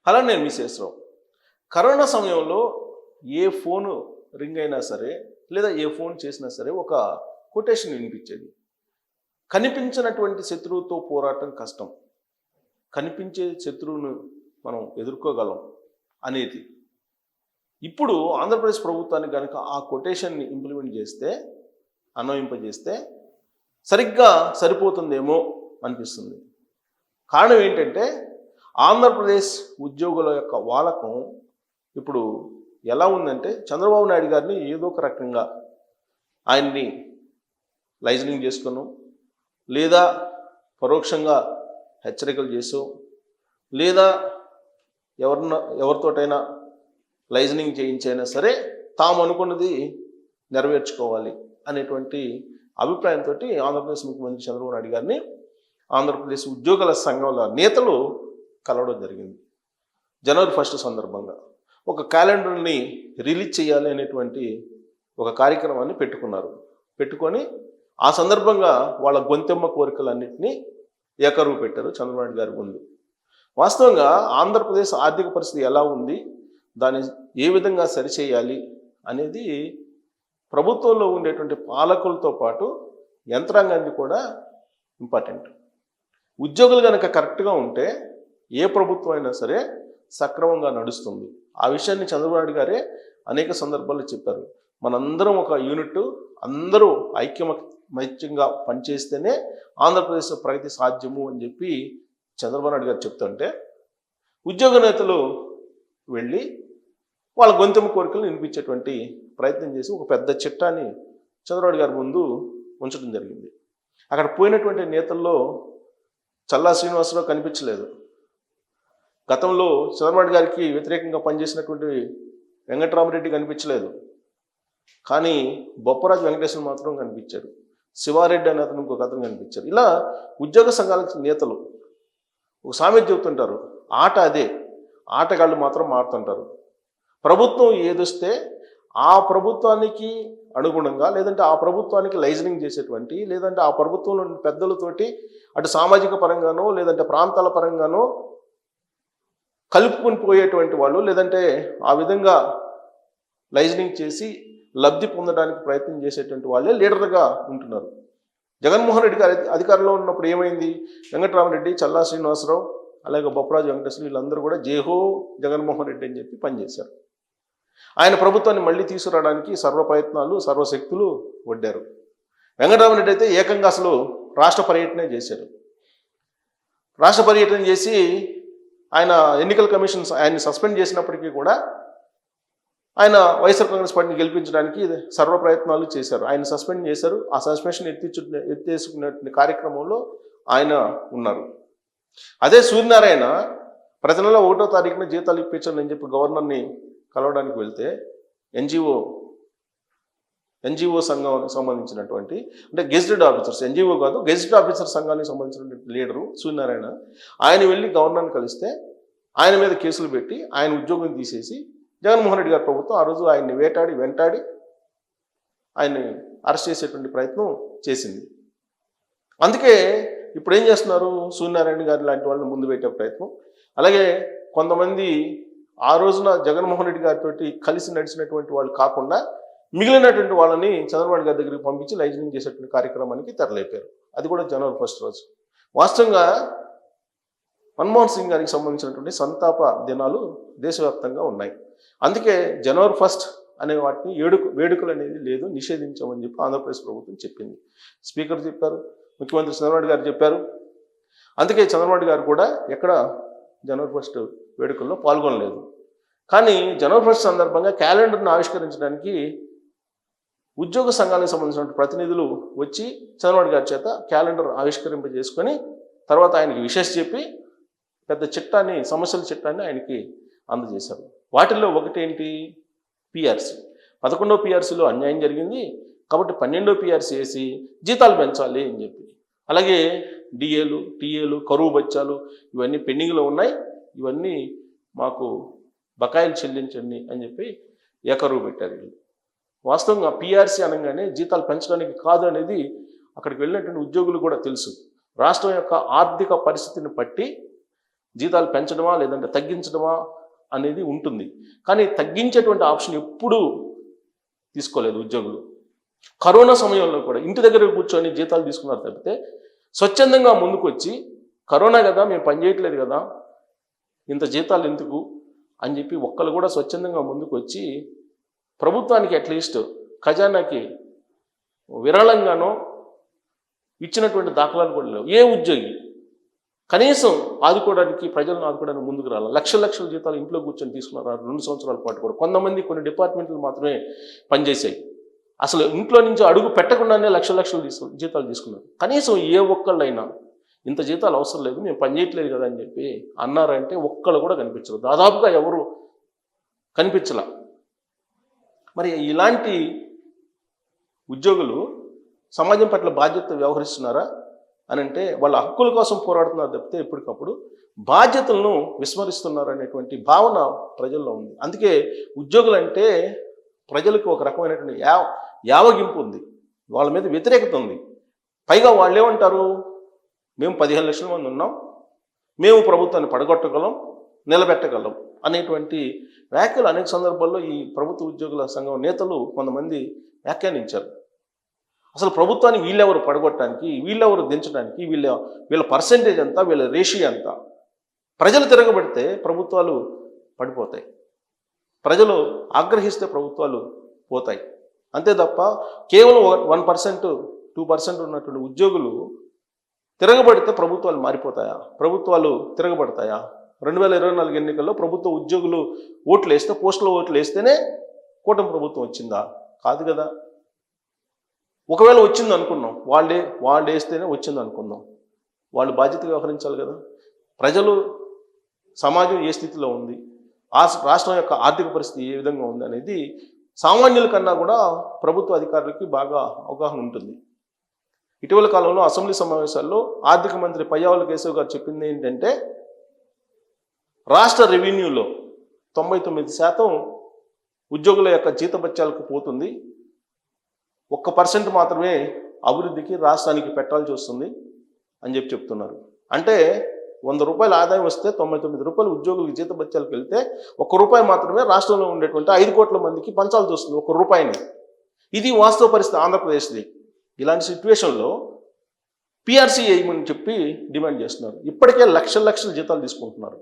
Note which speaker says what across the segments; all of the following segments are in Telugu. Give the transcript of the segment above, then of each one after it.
Speaker 1: అలా నేను శేషరావు. కరోనా సమయంలో ఏ ఫోను రింగ్ అయినా సరే లేదా ఏ ఫోన్ చేసినా సరే ఒక కొటేషన్ వినిపించేది. కనిపించినటువంటి శత్రువుతో పోరాటం కష్టం, కనిపించే శత్రువును మనం ఎదుర్కోగలం అనేది. ఇప్పుడు ఆంధ్రప్రదేశ్ ప్రభుత్వాన్ని కనుక ఆ కొటేషన్ని ఇంప్లిమెంట్ చేస్తే, అన్వయింపజేస్తే సరిగ్గా సరిపోతుందేమో అనిపిస్తుంది. కారణం ఏంటంటే ఆంధ్రప్రదేశ్ ఉద్యోగుల యొక్క వాలకం ఇప్పుడు ఎలా ఉందంటే, చంద్రబాబు నాయుడు గారిని ఏదో ఒక రకంగా ఆయన్ని లైజనింగ్ చేసుకున్నాం, లేదా పరోక్షంగా హెచ్చరికలు చేసో, లేదా ఎవరితోటైనా లైజనింగ్ చేయించైనా సరే తాము అనుకున్నది నెరవేర్చుకోవాలి అనేటువంటి అభిప్రాయంతో ఆంధ్రప్రదేశ్ ముఖ్యమంత్రి చంద్రబాబు నాయుడు గారిని ఆంధ్రప్రదేశ్ ఉద్యోగుల సంఘాల నేతలు కలవడం జరిగింది. జనవరి 1 సందర్భంగా ఒక క్యాలెండర్ని రిలీజ్ చేయాలి అనేటువంటి ఒక కార్యక్రమాన్ని పెట్టుకొని ఆ సందర్భంగా వాళ్ళ గొంతెమ్మ కోరికలన్నింటినీ ఏకరువు పెట్టారు చంద్రబాబు నాయుడు గారి ముందు. వాస్తవంగా ఆంధ్రప్రదేశ్ ఆర్థిక పరిస్థితి ఎలా ఉంది, దాన్ని ఏ విధంగా సరిచేయాలి అనేది ప్రభుత్వంలో ఉండేటువంటి పాలకులతో పాటు యంత్రాంగానికి కూడా ఇంపార్టెంట్. ఉద్యోగులు కనుక కరెక్ట్గా ఉంటే ఏ ప్రభుత్వం అయినా సరే సక్రమంగా నడుస్తుంది. ఆ విషయాన్ని చంద్రబాబు నాయుడు గారే అనేక సందర్భాల్లో చెప్పారు. మనందరం ఒక యూనిట్, అందరూ ఐక్యమత్యంగా పనిచేస్తేనే ఆంధ్రప్రదేశ్ ప్రగతి సాధ్యము అని చెప్పి చంద్రబాబు నాయుడు గారు చెప్తుంటే, ఉద్యోగ నేతలు వెళ్ళి వాళ్ళ గొంతెమ్మ కోరికలు వినిపించేటువంటి ప్రయత్నం చేసి ఒక పెద్ద చట్టాన్ని చంద్రబాబు గారి ముందు ఉంచడం జరిగింది. అక్కడ పోయినటువంటి నేతల్లో చల్లా శ్రీనివాసరావు కనిపించలేదు. గతంలో చంద్రబాబు గారికి వ్యతిరేకంగా పనిచేసినటువంటి వెంకటరామరెడ్డి కనిపించలేదు. కానీ బొప్పరాజు వెంకటేశ్వర మాత్రం కనిపించారు. శివారెడ్డి అనే అతను ఇంకొక అతను కనిపించారు. ఇలా ఉద్యోగ సంఘాల నేతలు ఒక సామెత చెబుతుంటారు, ఆట అదే, ఆటగాళ్ళు మాత్రం మారుతుంటారు. ప్రభుత్వం ఏదొస్తే ఆ ప్రభుత్వానికి అనుగుణంగా, లేదంటే ఆ ప్రభుత్వానికి లైజనింగ్ చేసేటువంటి, లేదంటే ఆ ప్రభుత్వంలో పెద్దలతోటి అటు సామాజిక పరంగానో లేదంటే ప్రాంతాల పరంగానో కలుపుకొని పోయేటువంటి వాళ్ళు, లేదంటే ఆ విధంగా లైజనింగ్ చేసి లబ్ధి పొందడానికి ప్రయత్నం చేసేటువంటి వాళ్ళే లీడర్గా ఉంటున్నారు. జగన్మోహన్ రెడ్డి గారి అధికారంలో ఉన్నప్పుడు ఏమైంది, వెంకటరామరెడ్డి, చల్లా శ్రీనివాసరావు, అలాగే బొప్పరాజు వెంకటేశ్వర వీళ్ళందరూ కూడా జేహో జగన్మోహన్ రెడ్డి అని చెప్పి పనిచేశారు. ఆయన ప్రభుత్వాన్ని మళ్ళీ తీసుకురావడానికి సర్వ ప్రయత్నాలు, సర్వశక్తులు వడ్డారు. వెంకటరామరెడ్డి అయితే ఏకంగా అసలు రాష్ట్ర పర్యటనే చేశారు. రాష్ట్ర పర్యటన చేసి ఆయన ఎన్నికల కమిషన్ ఆయన్ని సస్పెండ్ చేసినప్పటికీ కూడా ఆయన వైఎస్ఆర్ కాంగ్రెస్ పార్టీని గెలిపించడానికి సర్వ ప్రయత్నాలు చేశారు. ఆయన సస్పెండ్ చేశారు. ఆ సస్పెన్షన్ ఎత్తేసుకునే కార్యక్రమంలో ఆయన ఉన్నారు. అదే సూర్యనారాయణ ప్రతి నెల 1వ తారీఖున జీతాలు ఇప్పించాలని చెప్పి గవర్నర్ని కలవడానికి వెళ్తే ఎన్జిఓ సంఘానికి సంబంధించినటువంటి, అంటే గెజిటెడ్ ఆఫీసర్స్, ఎన్జిఓ కాదు గెజిటెడ్ ఆఫీసర్ సంఘానికి సంబంధించినటువంటి లీడరు సూర్యనారాయణ, ఆయన వెళ్ళి గవర్నర్ని కలిస్తే ఆయన మీద కేసులు పెట్టి ఆయన ఉద్యోగం తీసేసి జగన్మోహన్ రెడ్డి గారి ప్రభుత్వం ఆ రోజు ఆయన్ని వెంటాడి ఆయన్ని అరెస్ట్ చేసేటువంటి ప్రయత్నం చేసింది. అందుకే ఇప్పుడు ఏం చేస్తున్నారు, సూర్యనారాయణ గారి లాంటి వాళ్ళని ముందు పెట్టే ప్రయత్నం. అలాగే కొంతమంది ఆ రోజున జగన్మోహన్ రెడ్డి గారితో కలిసి నడిచినటువంటి వాళ్ళు కాకుండా మిగిలినటువంటి వాళ్ళని చంద్రబాబు గారి దగ్గరికి పంపించి లైజనింగ్ చేసేటువంటి కార్యక్రమానికి తెరలేపారు. అది కూడా జనవరి 1 రోజు. వాస్తవంగా మన్మోహన్ సింగ్ గారికి సంబంధించినటువంటి సంతాప దినాలు దేశవ్యాప్తంగా ఉన్నాయి. అందుకే జనవరి 1 అనే వాటిని వేడుకలు అనేది లేదు, నిషేధించామని చెప్పి ఆంధ్రప్రదేశ్ ప్రభుత్వం చెప్పింది. స్పీకర్ చెప్పారు, ముఖ్యమంత్రి చంద్రబాబు గారు చెప్పారు. అందుకే చంద్రబాబు గారు కూడా ఎక్కడ జనవరి 1 వేడుకల్లో పాల్గొనలేదు. కానీ జనవరి 1 సందర్భంగా క్యాలెండర్ను ఆవిష్కరించడానికి ఉద్యోగ సంఘాలకు సంబంధించిన ప్రతినిధులు వచ్చి చంద్రబాబు గారి చేత క్యాలెండర్ ఆవిష్కరింపజేసుకొని తర్వాత ఆయనకి విశేష చెప్పి పెద్ద చట్టాన్ని, సమస్యల చట్టాన్ని ఆయనకి అందజేశారు. వాటిల్లో ఒకటేంటి, పిఆర్సీ. 11వ పిఆర్సీలో అన్యాయం జరిగింది కాబట్టి 12వ పిఆర్సీ వేసి జీతాలు పెంచాలి అని చెప్పి, అలాగే డిఏలు, టీఏలు, కరువు బత్యాలు ఇవన్నీ పెండింగ్లో ఉన్నాయి, ఇవన్నీ మాకు బకాయిలు చెల్లించండి అని చెప్పి ఏకరువు పెట్టారు. వాస్తవంగా పిఆర్సీ అనగానే జీతాలు పెంచడానికి కాదు అనేది అక్కడికి వెళ్ళినటువంటి ఉద్యోగులు కూడా తెలుసు. రాష్ట్రం యొక్క ఆర్థిక పరిస్థితిని బట్టి జీతాలు పెంచడమా లేదంటే తగ్గించడమా అనేది ఉంటుంది. కానీ తగ్గించేటువంటి ఆప్షన్ ఎప్పుడూ తీసుకోలేదు ఉద్యోగులు. కరోనా సమయంలో కూడా ఇంటి దగ్గర కూర్చొని జీతాలు తీసుకున్నారు తప్పితే స్వచ్ఛందంగా ముందుకు వచ్చి కరోనా కదా మేము పని చేయట్లేదు కదా ఇంత జీతాలు ఎందుకు అని చెప్పి ఒక్కరు కూడా స్వచ్ఛందంగా ముందుకు వచ్చి ప్రభుత్వానికి అట్లీస్ట్ ఖజానాకి విరాళంగానో ఇచ్చినటువంటి దాఖలాలు కూడా లేవు. ఏ ఉద్యోగి కనీసం ఆదుకోవడానికి ప్రజలను ఆదుకోవడానికి ముందుకు రావాలి. లక్షల జీతాలు ఇంట్లో కూర్చొని తీసుకున్నారు 2 సంవత్సరాల పాటు కూడా. కొంతమంది కొన్ని డిపార్ట్మెంట్లు మాత్రమే పనిచేసాయి. అసలు ఇంట్లో నుంచి అడుగు పెట్టకుండానే లక్షల జీతాలు తీసుకున్నారు. కనీసం ఏ ఒక్కళ్ళైనా ఇంత జీతాలు అవసరం లేదు మేము పనిచేయట్లేదు కదా అని చెప్పి అన్నారంటే ఒక్కళ్ళు కూడా కనిపించరు. దాదాపుగా ఎవరు కనిపించలా. మరి ఇలాంటి ఉద్యోగులు సమాజం పట్ల బాధ్యత వ్యవహరిస్తున్నారా అని అంటే వాళ్ళ హక్కుల కోసం పోరాడుతున్నారు తప్పితే ఎప్పటికప్పుడు బాధ్యతలను విస్మరిస్తున్నారు అనేటువంటి భావన ప్రజల్లో ఉంది. అందుకే ఉద్యోగులంటే ప్రజలకు ఒక రకమైనటువంటి యావగింపు ఉంది, వాళ్ళ మీద వ్యతిరేకత ఉంది. పైగా వాళ్ళు ఏమంటారు, మేము 15 లక్షల మంది ఉన్నాం, మేము ప్రభుత్వాన్ని పడగొట్టగలం, నిలబెట్టగలం అనేటువంటి వ్యాఖ్యలు అనేక సందర్భాల్లో ఈ ప్రభుత్వ ఉద్యోగుల సంఘం నేతలు కొంతమంది వ్యాఖ్యానించారు. అసలు ప్రభుత్వాన్ని వీళ్ళెవరు పడగొట్టడానికి, వీళ్ళెవరు దించడానికి, వీళ్ళ పర్సెంటేజ్ ఎంత, వీళ్ళ రేషియో ఎంత? ప్రజలు తిరగబడితే ప్రభుత్వాలు పడిపోతాయి, ప్రజలు ఆగ్రహిస్తే ప్రభుత్వాలు పోతాయి. అంతే తప్ప కేవలం 1%, 2% ఉన్నటువంటి ఉద్యోగులు తిరగబడితే ప్రభుత్వాలు మారిపోతాయా? ప్రభుత్వాలు తిరగబడతాయా? 2024 ఎన్నికల్లో ప్రభుత్వ ఉద్యోగులు ఓట్లు వేస్తే, పోస్టులో ఓట్లు వేస్తేనే కూటమి ప్రభుత్వం వచ్చిందా? కాదు కదా. ఒకవేళ వచ్చింది అనుకున్నాం, వాళ్ళు వేస్తేనే వచ్చింది అనుకుందాం, వాళ్ళు బాధ్యత వ్యవహరించాలి కదా. ప్రజలు, సమాజం ఏ స్థితిలో ఉంది, రాష్ట్రం యొక్క ఆర్థిక పరిస్థితి ఏ విధంగా ఉంది అనేది సామాన్యుల కన్నా కూడా ప్రభుత్వ అధికారులకి బాగా అవగాహన ఉంటుంది. ఇటీవల కాలంలో అసెంబ్లీ సమావేశాల్లో ఆర్థిక మంత్రి పయ్యావుల కేశవ్ గారు చెప్పింది ఏంటంటే రాష్ట్ర రెవెన్యూలో 99% ఉద్యోగుల యొక్క జీతభత్యాలకు పోతుంది, 1% మాత్రమే అభివృద్ధికి రాష్ట్రానికి పెట్టాల్సి వస్తుంది అని చెప్తున్నారు. అంటే 100 రూపాయల ఆదాయం వస్తే 99 రూపాయలు ఉద్యోగులకు జీతభత్యాలకు వెళ్తే 1 రూపాయి మాత్రమే రాష్ట్రంలో ఉండేటువంటి 5 కోట్ల మందికి పంచాల్సి వస్తుంది, 1 రూపాయిని. ఇది వాస్తవ పరిస్థితి ఆంధ్రప్రదేశ్ది. ఇలాంటి సిచ్యువేషన్లో పిఆర్సీ వేయమని చెప్పి డిమాండ్ చేస్తున్నారు. ఇప్పటికే లక్షల జీతాలు తీసుకుంటున్నారు.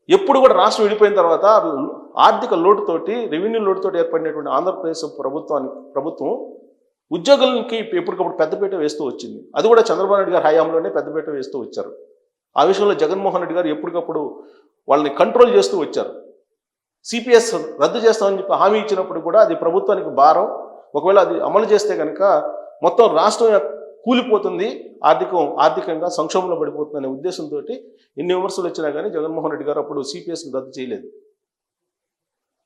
Speaker 1: ఎప్పుడు కూడా రాష్ట్రం విడిపోయిన తర్వాత ఆర్థిక లోటుతోటి, రెవెన్యూ లోటుతోటి ఏర్పడినటువంటి ఆంధ్రప్రదేశ్ ప్రభుత్వం ఉద్యోగులకి ఎప్పటికప్పుడు పెద్దపీట వేస్తూ వచ్చింది. అది కూడా చంద్రబాబు నాయుడు గారి హయాంలోనే పెద్దపీట వేస్తూ వచ్చారు. ఆ విషయంలో జగన్మోహన్ రెడ్డి గారు ఎప్పటికప్పుడు వాళ్ళని కంట్రోల్ చేస్తూ వచ్చారు. సిపిఎస్ రద్దు చేస్తామని చెప్పి హామీ ఇచ్చినప్పుడు కూడా అది ప్రభుత్వానికి భారం. ఒకవేళ అది అమలు చేస్తే కనుక మొత్తం రాష్ట్రం కూలిపోతుంది, ఆర్థికంగా సంక్షోభంలో పడిపోతుంది అనే ఉద్దేశంతో ఎన్ని విమర్శలు వచ్చినా కానీ జగన్మోహన్ రెడ్డి గారు అప్పుడు సిపిఎస్ని రద్దు చేయలేదు.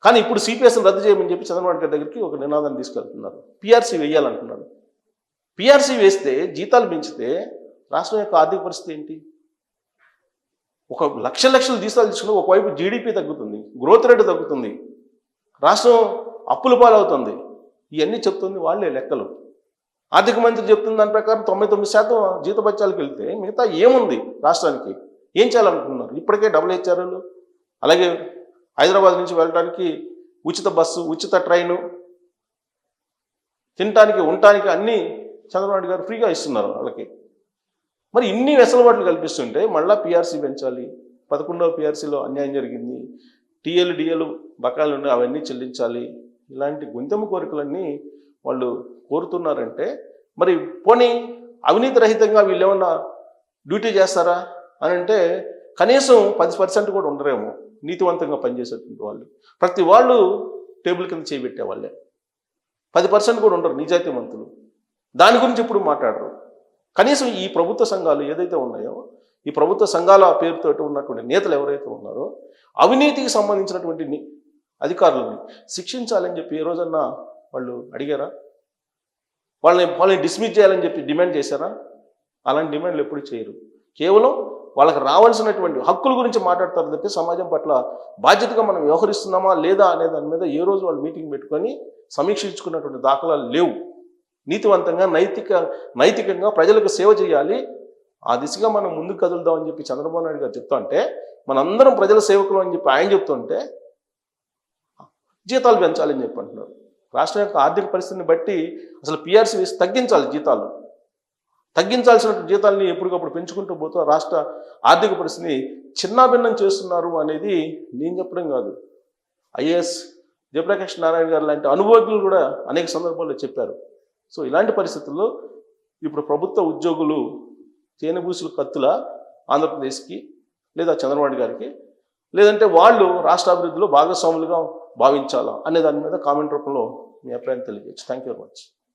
Speaker 1: కానీ ఇప్పుడు సిపిఎస్ని రద్దు చేయమని చెప్పి చంద్రబాబు గారి దగ్గరికి ఒక నినాదాన్ని తీసుకెళ్తున్నారు. పిఆర్సీ వేయాలంటున్నారు. పిఆర్సీ వేస్తే, జీతాలు పెంచితే రాష్ట్రం యొక్క ఆర్థిక పరిస్థితి ఏంటి? ఒక లక్షల జీతాలు తీసుకుని ఒకవైపు జీడిపి తగ్గుతుంది, గ్రోత్ రేటు తగ్గుతుంది, రాష్ట్రం అప్పుల పాలవుతుంది. ఇవన్నీ చెప్తుంది వాళ్ళే లెక్కలు. ఆర్థిక మంత్రి చెప్తున్న దాని ప్రకారం 99% జీతభత్యాలకు వెళ్తే మిగతా ఏముంది రాష్ట్రానికి? ఏం చేయాలనుకుంటున్నారు? ఇప్పటికే WHRలు, అలాగే హైదరాబాద్ నుంచి వెళ్ళడానికి ఉచిత బస్సు, ఉచిత ట్రైను, తినటానికి, ఉండటానికి అన్నీ చంద్రబాబు నాయుడు గారు ఫ్రీగా ఇస్తున్నారు వాళ్ళకి. మరి ఇన్ని వెసులుబాట్లు కల్పిస్తుంటే మళ్ళీ పిఆర్సీ పెంచాలి, 11వ పిఆర్సీలో అన్యాయం జరిగింది, డిఏలు బకాయిలు ఉన్నాయి అవన్నీ చెల్లించాలి, ఇలాంటి గుంతెమ్మ కోరికలన్నీ వాళ్ళు కోరుతున్నారంటే మరి పోనీ అవినీతి రహితంగా వీళ్ళు ఏమన్నా డ్యూటీ చేస్తారా అని అంటే కనీసం 10% కూడా ఉండరేమో నీతివంతంగా పనిచేసేటువంటి వాళ్ళు. ప్రతి వాళ్ళు టేబుల్ కింద చేపెట్టే వాళ్ళే. 10% కూడా ఉండరు నిజాయితీవంతులు. దాని గురించి ఇప్పుడు మాట్లాడరు. కనీసం ఈ ప్రభుత్వ సంఘాలు ఏదైతే ఉన్నాయో, ఈ ప్రభుత్వ సంఘాల పేరుతో ఉన్నటువంటి నేతలు ఎవరైతే ఉన్నారో అవినీతికి సంబంధించినటువంటి అధికారులని శిక్షించాలని చెప్పి ఏ రోజన్నా వాళ్ళు అడిగారా? వాళ్ళని డిస్మిస్ చేయాలని చెప్పి డిమాండ్ చేశారా? అలాంటి డిమాండ్లు ఎప్పుడు చేయరు. కేవలం వాళ్ళకి రావాల్సినటువంటి హక్కుల గురించి మాట్లాడతారు తప్పితే సమాజం పట్ల బాధ్యతగా మనం వ్యవహరిస్తున్నామా లేదా అనే దాని మీద ఏ రోజు వాళ్ళు మీటింగ్ పెట్టుకొని సమీక్షించుకున్నటువంటి దాఖలాలు లేవు. నీతివంతంగా నైతికంగా ప్రజలకు సేవ చేయాలి, ఆ దిశగా మనం ముందుకు కదులుదామని చెప్పి చంద్రబాబు నాయుడు గారు చెప్తుంటే, మనందరం ప్రజల సేవకులు అని చెప్పి ఆయన చెప్తుంటే జీతాలు పెంచాలని చెప్పి అంటున్నారు. రాష్ట్రం యొక్క ఆర్థిక పరిస్థితిని బట్టి అసలు పిఆర్సీ వేసి తగ్గించాలి జీతాలు. తగ్గించాల్సిన జీతాలని ఎప్పటికప్పుడు పెంచుకుంటూ పోతూ రాష్ట్ర ఆర్థిక పరిస్థితిని చిన్నాభిన్నం చేస్తున్నారు అనేది నేను చెప్పడం కాదు. ఐఏఎస్ జయప్రకాష్ నారాయణ గారు లాంటి అనుభవజ్ఞులు కూడా అనేక సందర్భాల్లో చెప్పారు. సో ఇలాంటి పరిస్థితుల్లో ఇప్పుడు ప్రభుత్వ ఉద్యోగులు తేనెబూసులు కత్తుల ఆంధ్రప్రదేశ్కి లేదా చంద్రబాబు గారికి, లేదంటే వాళ్ళు రాష్ట్ర అభివృద్ధిలో భాగస్వాములుగా భావించాలా అనే దాని మీద కామెంట్ రూపంలో మీ అభిప్రాయం తెలియజేయచ్చు. Thank you very much.